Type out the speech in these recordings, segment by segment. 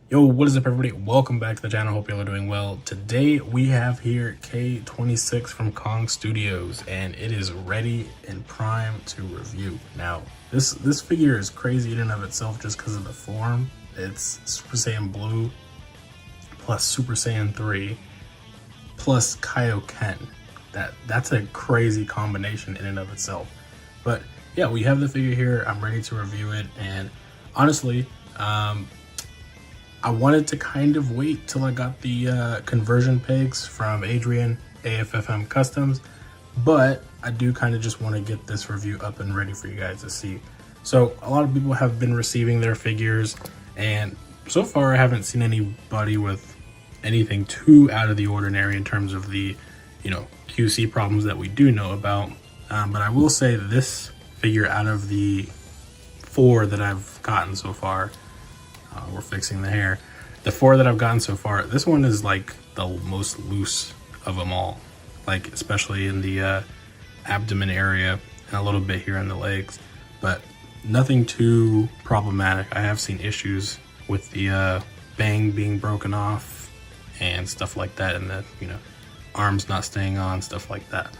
Yo, what is up everybody? Welcome back to the channel. Hope y'all are doing well. Today we have here K26 from Kong Studios and it is ready and prime to review. Now, this figure is crazy in and of itself just because of the form. It's Super Saiyan Blue plus Super Saiyan 3 plus Kaio-Ken. That's a crazy combination in and of itself. But yeah, we have the figure here. I'm ready to review it, and honestly, I wanted to kind of wait till I got the conversion pegs from Adrian, AFFMCustoms, but I do kind of just want to get this review up and ready for you guys to see. So a lot of people have been receiving their figures, and so far I haven't seen anybody with anything too out of the ordinary in terms of the, QC problems that we do know about. But I will say this figure, out of the 4 that I've gotten so far, we're fixing the hair. The 4 that I've gotten so far, this one is like the most loose of them all, like especially in the abdomen area and a little bit here in the legs, but nothing too problematic. I have seen issues with the bang being broken off and stuff like that, and the arms not staying on, stuff like that.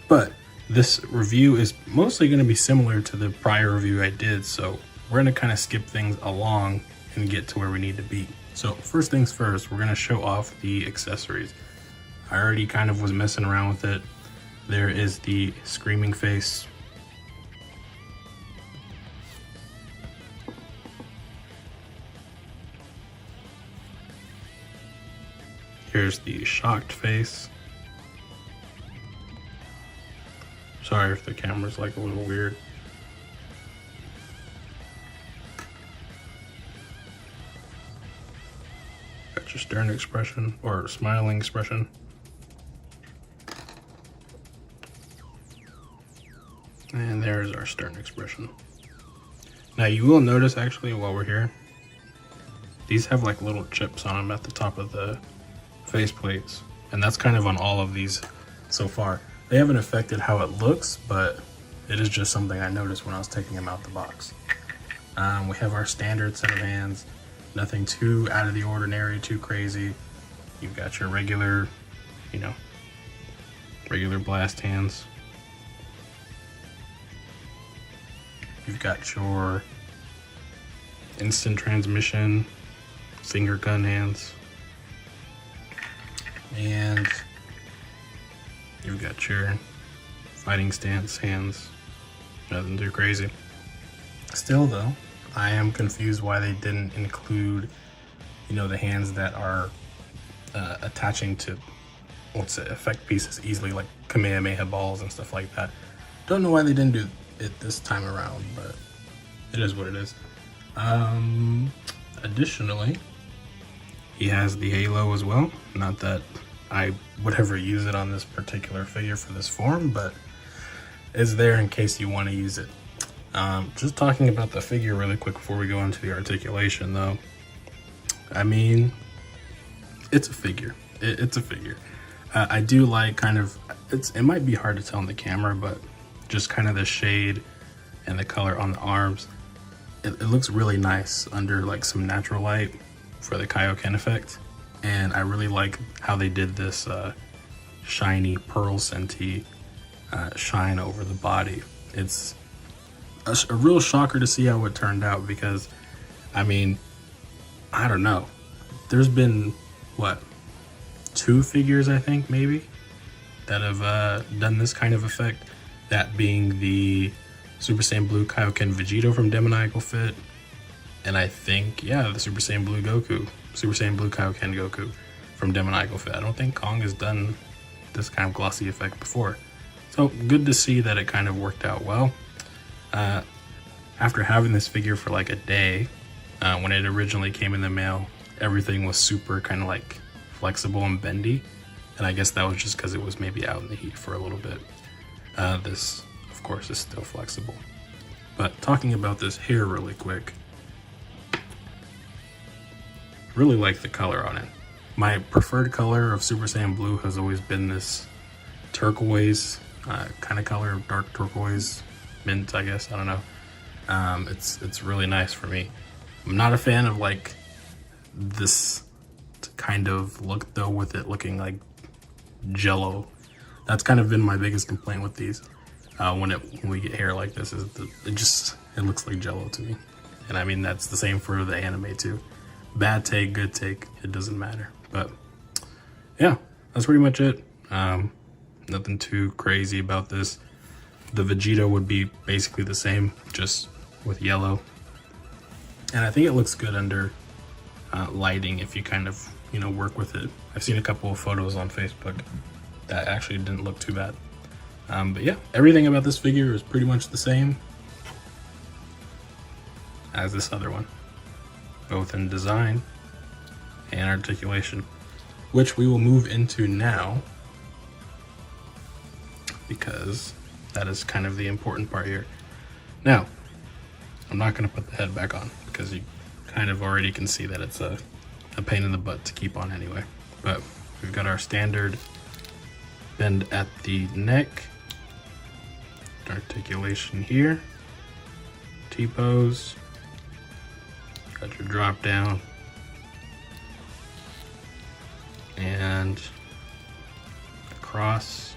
But this review is mostly going to be similar to the prior review I did, so we're going to kind of skip things along and get to where we need to be. So first things first, we're going to show off the accessories. I already kind of was messing around with it. There is the screaming face. Here's the shocked face. Sorry if the camera's like a little weird. Got your stern expression or smiling expression. And there's our stern expression. Now you will notice actually while we're here, these have like little chips on them at the top of the face plates. And that's kind of on all of these so far. They haven't affected how it looks, but it is just something I noticed when I was taking them out the box. We have our standard set of hands. Nothing too out of the ordinary, too crazy. You've got your regular, regular blast hands. You've got your instant transmission finger gun hands. And you've got your fighting stance hands. Nothing too crazy. Still though, I am confused why they didn't include, the hands that are attaching to, effect pieces easily, like Kamehameha balls and stuff like that. Don't know why they didn't do it this time around, but it is what it is. Additionally, he has the halo as well. Not that I would ever use it on this particular figure for this form, but it's there in case you want to use it. Just talking about the figure really quick before we go into the articulation though. I mean, it's a figure. It's a figure. I do like kind of, it might be hard to tell on the camera, but just kind of the shade and the color on the arms. It looks really nice under like some natural light for the Kaio-Ken effect. And I really like how they did this shiny pearl scenty shine over the body. It's a real shocker to see how it turned out, because I mean, I don't know, there's been what, 2 figures I think maybe that have done this kind of effect, that being the Super Saiyan Blue Kaio-Ken Vegito from Demoniacal Fit, and I think the Super Saiyan Blue Kaio-Ken Goku from Demoniacal Fit. I don't think Kong has done this kind of glossy effect before, so good to see that it kind of worked out well. After having this figure for like a day, when it originally came in the mail, everything was super kind of like flexible and bendy, and I guess that was just because it was maybe out in the heat for a little bit. This, of course, is still flexible. But talking about this hair really quick, really like the color on it. My preferred color of Super Saiyan Blue has always been this turquoise kind of color, dark turquoise, mint, I guess, I don't know. It's really nice for me. I'm not a fan of like this kind of look though, with it looking like jello. That's kind of been my biggest complaint with these. When we get hair like this, is it looks like jello to me. And I mean, that's the same for the anime too. Bad take, good take, it doesn't matter. But yeah, that's pretty much it. Nothing too crazy about this. The Vegito would be basically the same, just with yellow. And I think it looks good under lighting if you kind of, you know, work with it. I've seen a couple of photos on Facebook that actually didn't look too bad. But yeah, everything about this figure is pretty much the same as this other one, both in design and articulation, which we will move into now, because that is kind of the important part here. Now, I'm not going to put the head back on because you kind of already can see that it's a pain in the butt to keep on anyway. But we've got our standard bend at the neck, articulation here, T-pose, got your drop down, and across,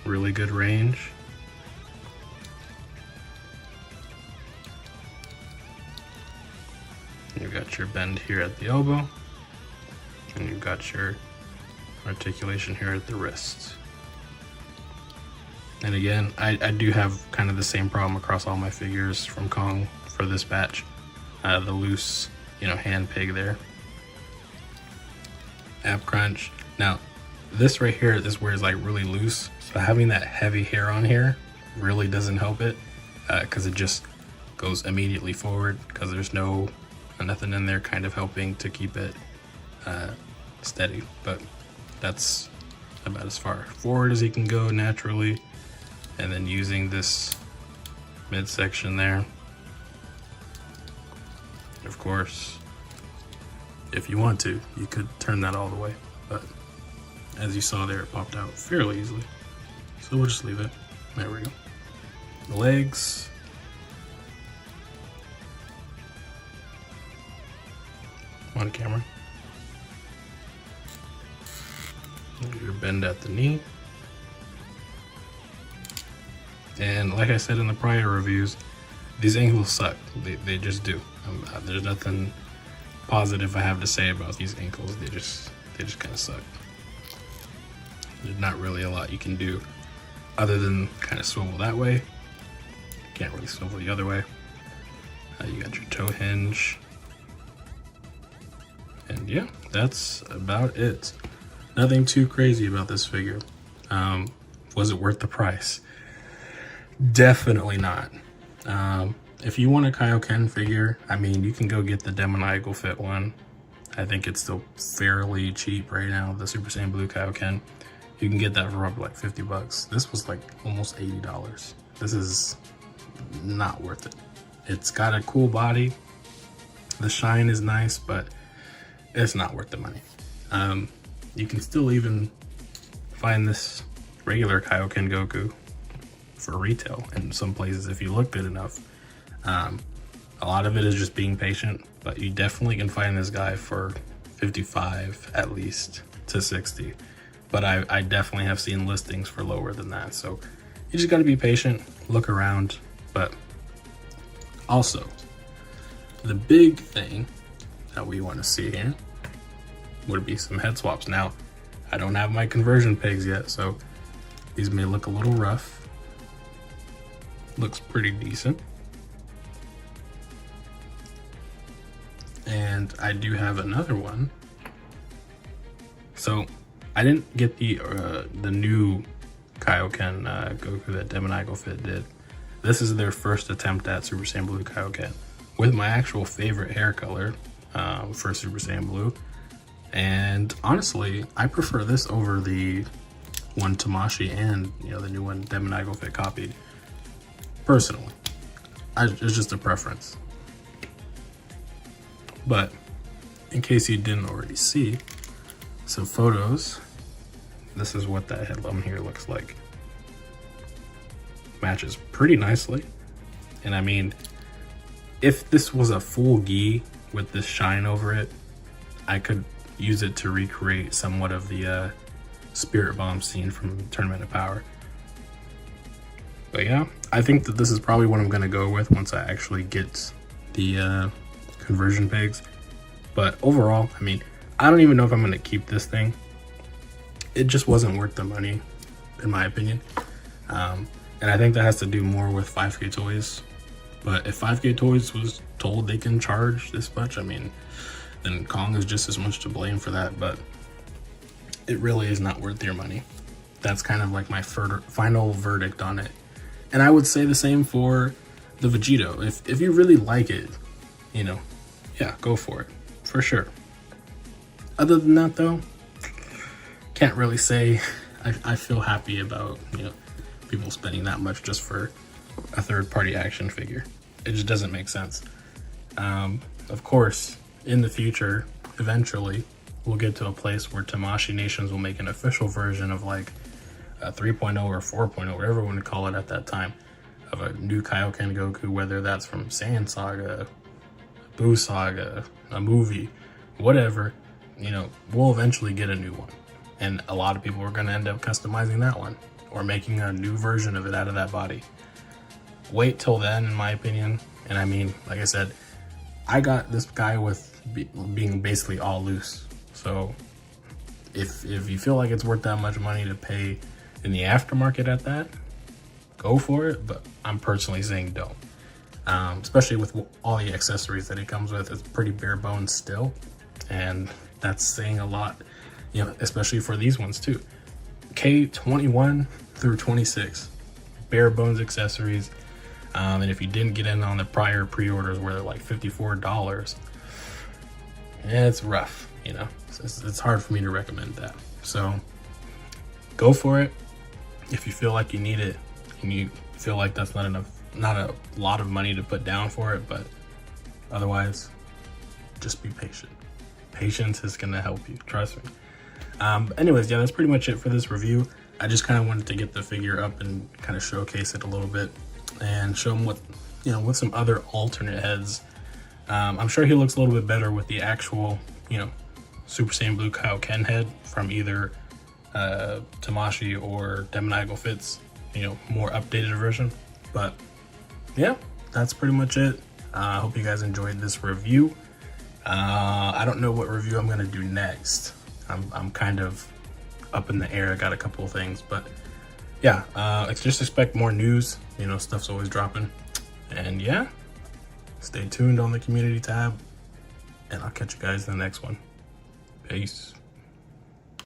really good range. You've got your bend here at the elbow, and you've got your articulation here at the wrist. And again, I do have kind of the same problem across all my figures from Kong for this batch. The loose, you know, hand peg there. Ab crunch. Now, this right here, this where it's like really loose. So having that heavy hair on here really doesn't help it, because it just goes immediately forward, because there's nothing in there kind of helping to keep it steady. But that's about as far forward as he can go naturally. And then using this midsection there. Of course, if you want to, you could turn that all the way, but as you saw there, it popped out fairly easily. So we'll just leave it. There we go. The legs. On camera. Your bend at the knee. And like I said in the prior reviews, these ankles suck. They just do. There's nothing positive I have to say about these ankles. They just kind of suck. There's not really a lot you can do other than kind of swivel that way. Can't really swivel the other way. You got your toe hinge. And yeah, that's about it. Nothing too crazy about this figure. Was it worth the price? Definitely not. If you want a Kaio-Ken figure, I mean, you can go get the demoniacal fit one. I think it's still fairly cheap right now, the Super Saiyan Blue Kaio-Ken. You can get that for up like 50 bucks. This was like almost $80. This is not worth it. It's got a cool body. The shine is nice, but it's not worth the money. You can still even find this regular Kaio-Ken Goku for retail in some places if you look good enough. A lot of it is just being patient, but you definitely can find this guy for 55 at least to 60. But I definitely have seen listings for lower than that. So you just got to be patient, look around. But also, the big thing that we want to see here would be some head swaps. Now, I don't have my conversion pegs yet, so these may look a little rough. Looks pretty decent. And I do have another one. So I didn't get the new Kaio-Ken Goku that Demoniacal Fit did. This is their first attempt at Super Saiyan Blue Kaio-Ken with my actual favorite hair color for Super Saiyan Blue. And honestly, I prefer this over the one Tamashii and the new one Demoniacal Fit copied. Personally, it's just a preference. But in case you didn't already see some photos, this is what that headlamp here looks like. Matches pretty nicely. And I mean, if this was a full gi with this shine over it, I could use it to recreate somewhat of the Spirit Bomb scene from Tournament of Power. But yeah, I think that this is probably what I'm going to go with once I actually get the conversion pegs. But overall, I mean, I don't even know if I'm going to keep this thing. It just wasn't worth the money, in my opinion. And I think that has to do more with 5K Toys. But if 5K Toys was told they can charge this much, I mean, then Kong is just as much to blame for that. But it really is not worth your money. That's kind of like my final verdict on it. And I would say the same for the Vegito. If you really like it, you know, yeah, go for it, for sure. Other than that though, can't really say I feel happy about, you know, people spending that much just for a third-party action figure. It just doesn't make sense. Of course, in the future, eventually, we'll get to a place where Tamashii Nations will make an official version of like a 3.0 or 4.0, whatever we want to call it at that time, of a new Kaio-Ken Goku, whether that's from Saiyan Saga, Buu Saga, a movie, whatever, you know, we'll eventually get a new one. And a lot of people are going to end up customizing that one or making a new version of it out of that body. Wait till then, in my opinion. And I mean, like I said, I got this guy with being basically all loose. So if you feel like it's worth that much money to pay in the aftermarket at that, go for it. But I'm personally saying don't. Especially with all the accessories that it comes with. It's pretty bare bones still. And that's saying a lot, you know, especially for these ones too. K21 through 26, bare bones accessories. And if you didn't get in on the prior pre-orders where they're like $54, it's rough, you know. It's hard for me to recommend that. So go for it if you feel like you need it and you feel like that's not a lot of money to put down for it. But otherwise, just be patient. Patience is gonna help you, trust me. Anyways, yeah, that's pretty much it for this review. I just kind of wanted to get the figure up and kind of showcase it a little bit and show them what, you know, with some other alternate heads. I'm sure he looks a little bit better with the actual, you know, Super Saiyan Blue Kaio-Ken head from either Tamashii or Demon Fit's, you know, more updated version. But yeah, that's pretty much it. I hope you guys enjoyed this review. I don't know what review I'm gonna do next. I'm kind of up in the air. I got a couple of things, but yeah, just expect more news. You know, stuff's always dropping. And yeah, stay tuned on the community tab, and I'll catch you guys in the next one. Peace.